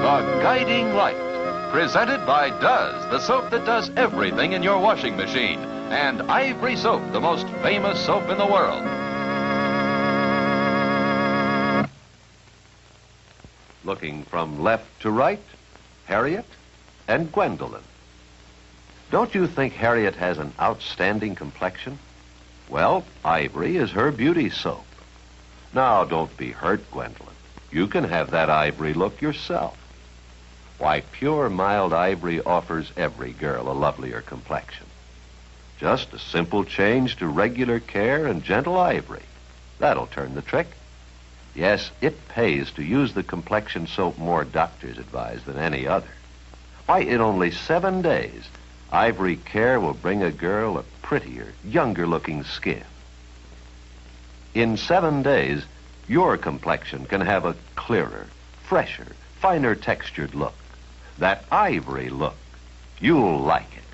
The Guiding Light, presented by Does, the soap that does everything in your washing machine, and Ivory Soap, the most famous soap in the world. Looking from left to right, Harriet and Gwendolyn. Don't you think Harriet has an outstanding complexion? Well, Ivory is her beauty soap. Now, don't be hurt, Gwendolyn. You can have that Ivory look yourself. Why, pure, mild Ivory offers every girl a lovelier complexion. Just a simple change to regular care and gentle Ivory. That'll turn the trick. Yes, it pays to use the complexion soap more doctors advise than any other. Why, in only 7 days, Ivory Care will bring a girl a prettier, younger-looking skin. In 7 days, your complexion can have a clearer, fresher, finer textured look. That Ivory look. You'll like it.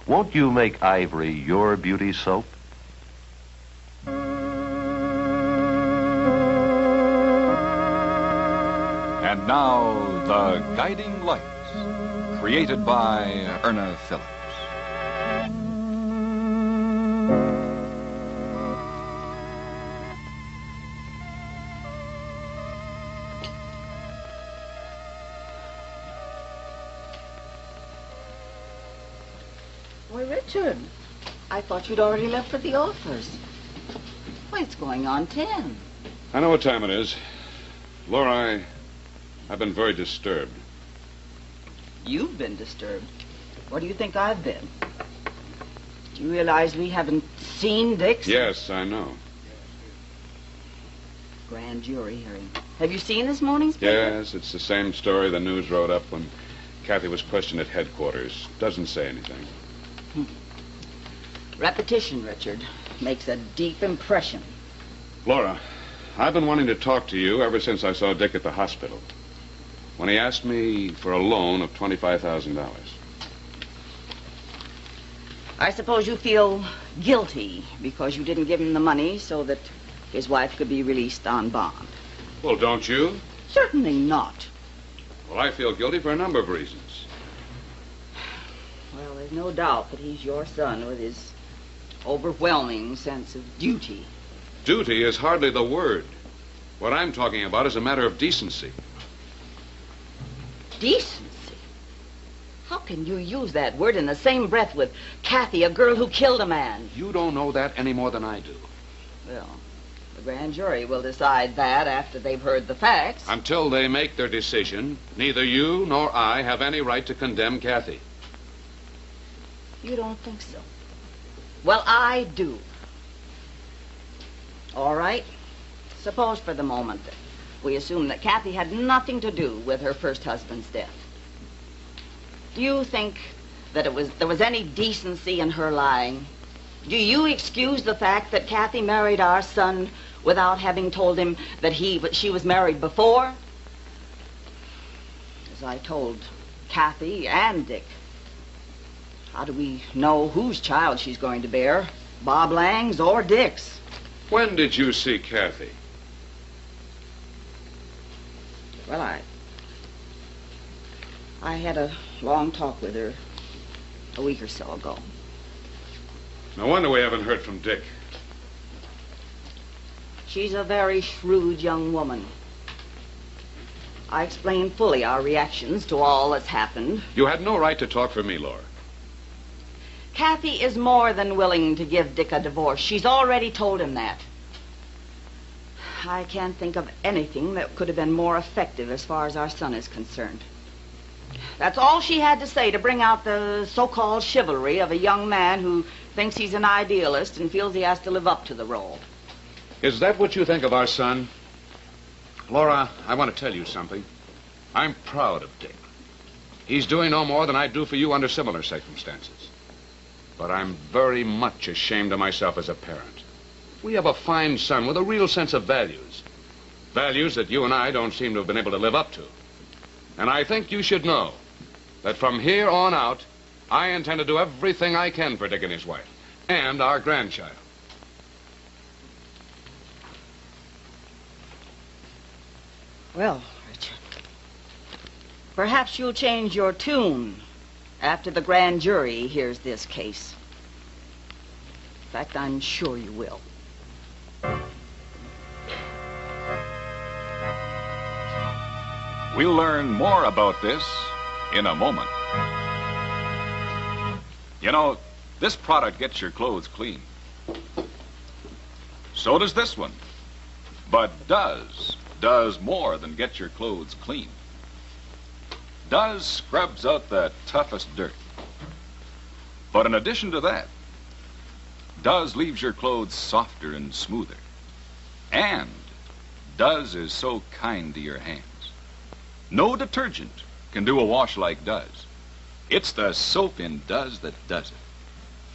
Won't you make Ivory your beauty soap? And now, The Guiding Light, created by Erna Phillips. Why, Richard, I thought you'd already left for the office. Why, it's going on 10. I know what time it is. Laura, I've been very disturbed. You've been disturbed. What do you think I've been? Do you realize we haven't seen Dick? Yes, I know. Grand jury hearing. Have you seen this morning's paper? Yes, it's the same story the news wrote up when Kathy was questioned at headquarters. Doesn't say anything. Repetition, Richard, makes a deep impression. Laura, I've been wanting to talk to you ever since I saw Dick at the hospital, when he asked me for a loan of $25,000. I suppose you feel guilty because you didn't give him the money so that his wife could be released on bond. Well, don't you? Certainly not. Well, I feel guilty for a number of reasons. Well, there's no doubt that he's your son with his overwhelming sense of duty. Duty is hardly the word. What I'm talking about is a matter of decency. Decency? How can you use that word in the same breath with Kathy, a girl who killed a man? You don't know that any more than I do. Well, the grand jury will decide that after they've heard the facts. Until they make their decision, neither you nor I have any right to condemn Kathy. You don't think so? Well, I do. All right. Suppose for the moment that we assume that Kathy had nothing to do with her first husband's death. Do you think that there was any decency in her lying? Do you excuse the fact that Kathy married our son without having told him that she was married before? As I told Kathy and Dick, how do we know whose child she's going to bear? Bob Lang's or Dick's? When did you see Kathy? Well, I had a long talk with her a week or so ago. No wonder we haven't heard from Dick. She's a very shrewd young woman. I explained fully our reactions to all that's happened. You had no right to talk for me, Laura. Kathy is more than willing to give Dick a divorce. She's already told him that. I can't think of anything that could have been more effective as far as our son is concerned. That's all she had to say to bring out the so-called chivalry of a young man who thinks he's an idealist and feels he has to live up to the role. Is that what you think of our son? Laura, I want to tell you something. I'm proud of Dick. He's doing no more than I'd do for you under similar circumstances. But I'm very much ashamed of myself as a parent. We have a fine son with a real sense of values. Values that you and I don't seem to have been able to live up to. And I think you should know that from here on out, I intend to do everything I can for Dick and his wife, and our grandchild. Well, Richard, Perhaps you'll change your tune after the grand jury hears this case. In fact, I'm sure you will. We'll learn more about this in a moment. You know, this product gets your clothes clean. So does this one. But does more than get your clothes clean. Does scrubs out the toughest dirt. But in addition to that, Does leaves your clothes softer and smoother. And Does is so kind to your hands. No detergent can do a wash like Does. It's the soap in Does that does it.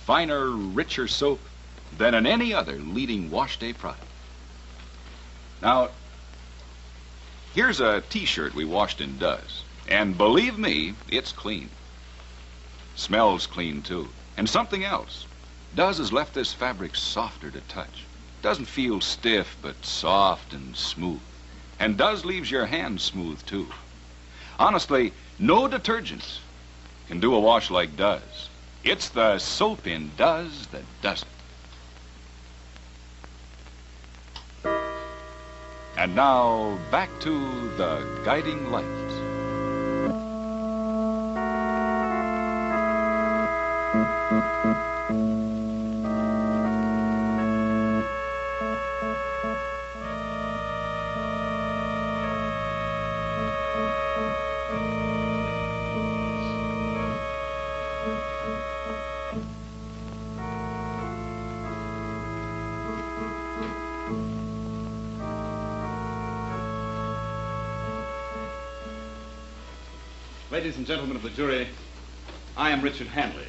Finer, richer soap than in any other leading wash day product. Now, here's a t-shirt we washed in Does. And believe me, it's clean. Smells clean, too. And something else. Does has left this fabric softer to touch. Doesn't feel stiff, but soft and smooth. And Does leaves your hands smooth, too. Honestly, no detergent can do a wash like Does. It's the soap in Does that does it. And now, back to the guiding light. Ladies and gentlemen of the jury, I am Richard Hanley,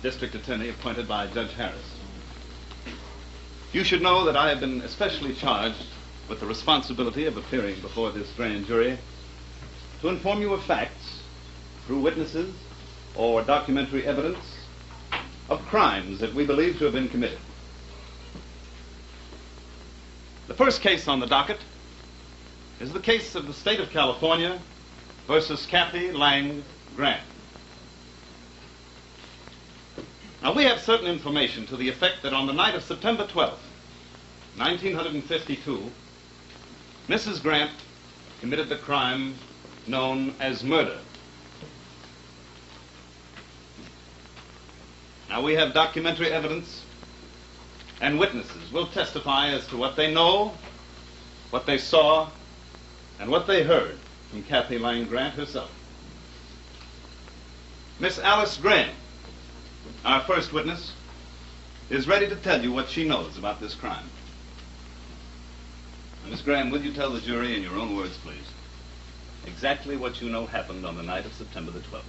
district attorney appointed by Judge Harris. You should know that I have been especially charged with the responsibility of appearing before this grand jury to inform you of facts through witnesses or documentary evidence of crimes that we believe to have been committed. The first case on the docket is the case of the state of California versus Kathy Lang Grant. Now, we have certain information to the effect that on the night of September 12th, 1952, Mrs. Grant committed the crime known as murder. Now, we have documentary evidence, and witnesses will testify as to what they know, what they saw, and what they heard from Kathy Lang Grant herself. Miss Alice Graham, our first witness, is ready to tell you what she knows about this crime. Now, Miss Graham, will you tell the jury in your own words, please, exactly what you know happened on the night of September the 12th?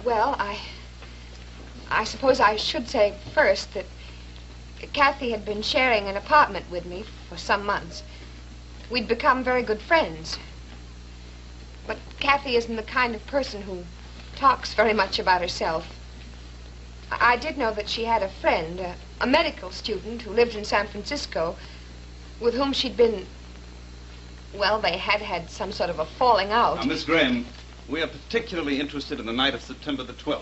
Well, I suppose I should say first that Kathy had been sharing an apartment with me for some months. We'd become very good friends. But Kathy isn't the kind of person who talks very much about herself. I did know that she had a friend, a medical student who lived in San Francisco, with whom she'd been, well, they had had some sort of a falling out. Now, Miss Graham, we are particularly interested in the night of September the 12th,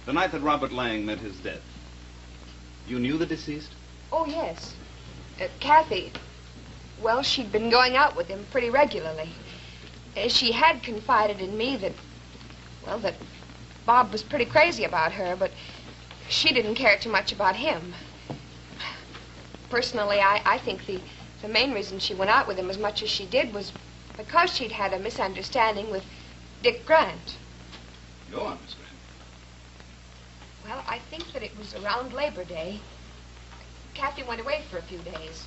the night that Robert Lang met his death. You knew the deceased? Oh, yes. Kathy, well, she'd been going out with him pretty regularly. She had confided in me that, well, that Bob was pretty crazy about her, but she didn't care too much about him. Personally, I think the main reason she went out with him as much as she did was because she'd had a misunderstanding with Dick Grant. Go on, Miss Graham. Well, I think that it was around Labor Day. Kathy went away for a few days.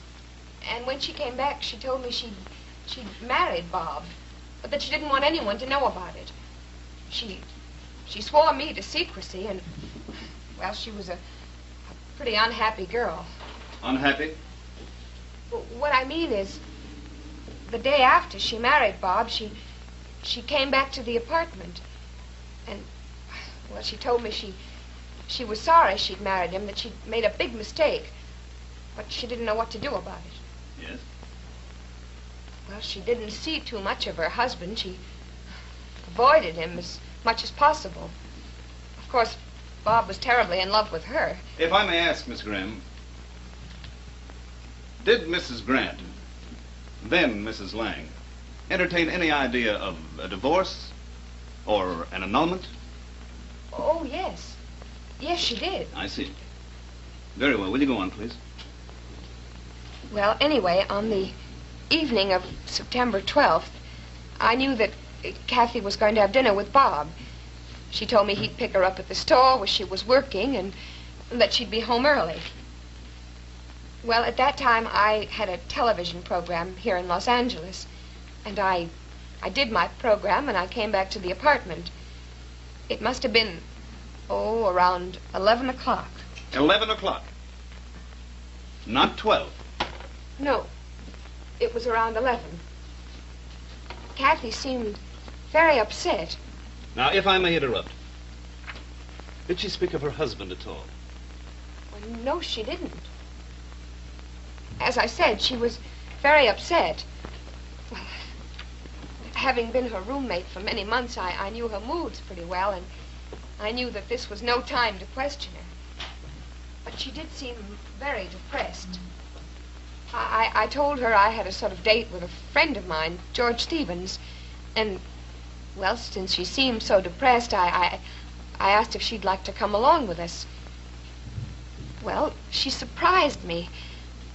And when she came back, she told me she'd married Bob, but that she didn't want anyone to know about it. She swore me to secrecy, and, well, she was a pretty unhappy girl. Unhappy? Well, what I mean is, the day after she married Bob, she came back to the apartment. And, well, she told me she was sorry she'd married him, that she'd made a big mistake, but she didn't know what to do about it. Yes? Well, she didn't see too much of her husband. She avoided him as much as possible. Of course, Bob was terribly in love with her. If I may ask, Miss Graham, did Mrs. Grant, then Mrs. Lang, entertain any idea of a divorce or an annulment? Oh, yes. Yes, she did. I see. Very well. Will you go on, please? Well, anyway, on the evening of September 12th, I knew that Kathy was going to have dinner with Bob. She told me he'd pick her up at the store where she was working and that she'd be home early. Well, at that time, I had a television program here in Los Angeles, and I did my program, and I came back to the apartment. It must have been, around 11 o'clock. 11 o'clock. Not 12. No, it was around 11. Kathy seemed very upset. Now, if I may interrupt, did she speak of her husband at all? Well, no, she didn't. As I said, she was very upset. Well, having been her roommate for many months, I knew her moods pretty well, and I knew that this was no time to question her. But she did seem very depressed. I told her I had a sort of date with a friend of mine, George Stevens, and, well, since she seemed so depressed, I asked if she'd like to come along with us. Well, she surprised me.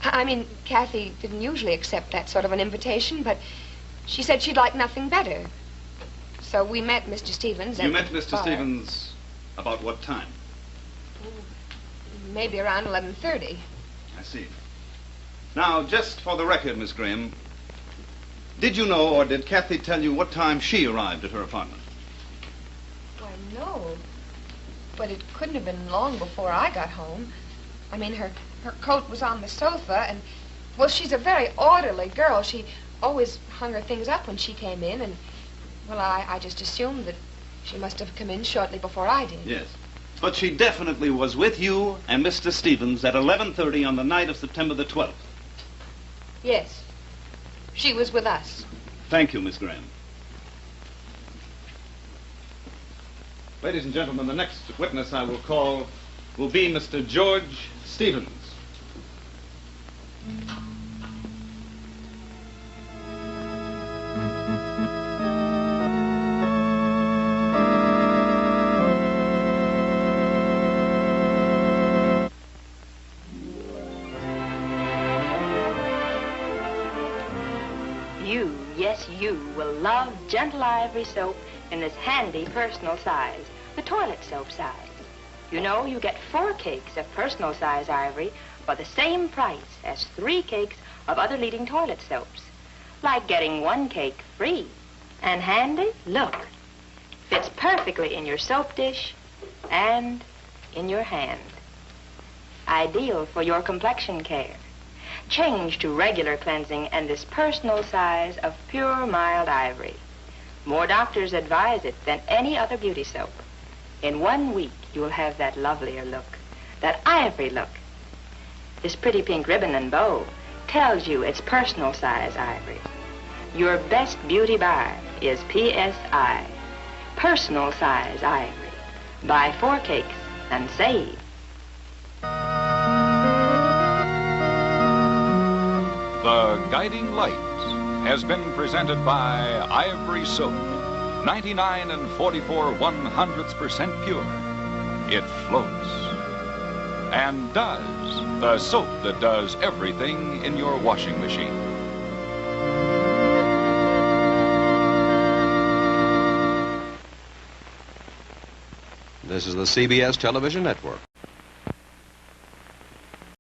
I mean, Kathy didn't usually accept that sort of an invitation, but she said she'd like nothing better. So we met Mr. Stevens. You met Mr. Stevens about what time? Maybe around 11:30. I see. Now, just for the record, Miss Graham, did you know or did Kathy tell you what time she arrived at her apartment? Why, no. But it couldn't have been long before I got home. I mean, her coat was on the sofa, and, well, she's a very orderly girl. She always hung her things up when she came in, and, well, I just assumed that she must have come in shortly before I did. Yes. But she definitely was with you and Mr. Stevens at 11:30 on the night of September the 12th. Yes. She was with us. Thank you, Miss Graham. Ladies and gentlemen, the next witness I will call will be Mr. George Stevens. You will love Gentle Ivory soap in this handy personal size, the toilet soap size. You know, you get 4 cakes of personal size Ivory for the same price as 3 cakes of other leading toilet soaps. Like getting 1 cake free. And handy, look, fits perfectly in your soap dish and in your hand. Ideal for your complexion care. Change to regular cleansing and this personal size of pure, mild Ivory. More doctors advise it than any other beauty soap. In 1 week, you'll have that lovelier look, that Ivory look. This pretty pink ribbon and bow tells you it's personal size Ivory. Your best beauty buy is PSI, personal size Ivory. Buy 4 cakes and save. The Guiding Light has been presented by Ivory Soap, 99 44/100% pure. It floats and does, the soap that does everything in your washing machine. This is the CBS Television Network.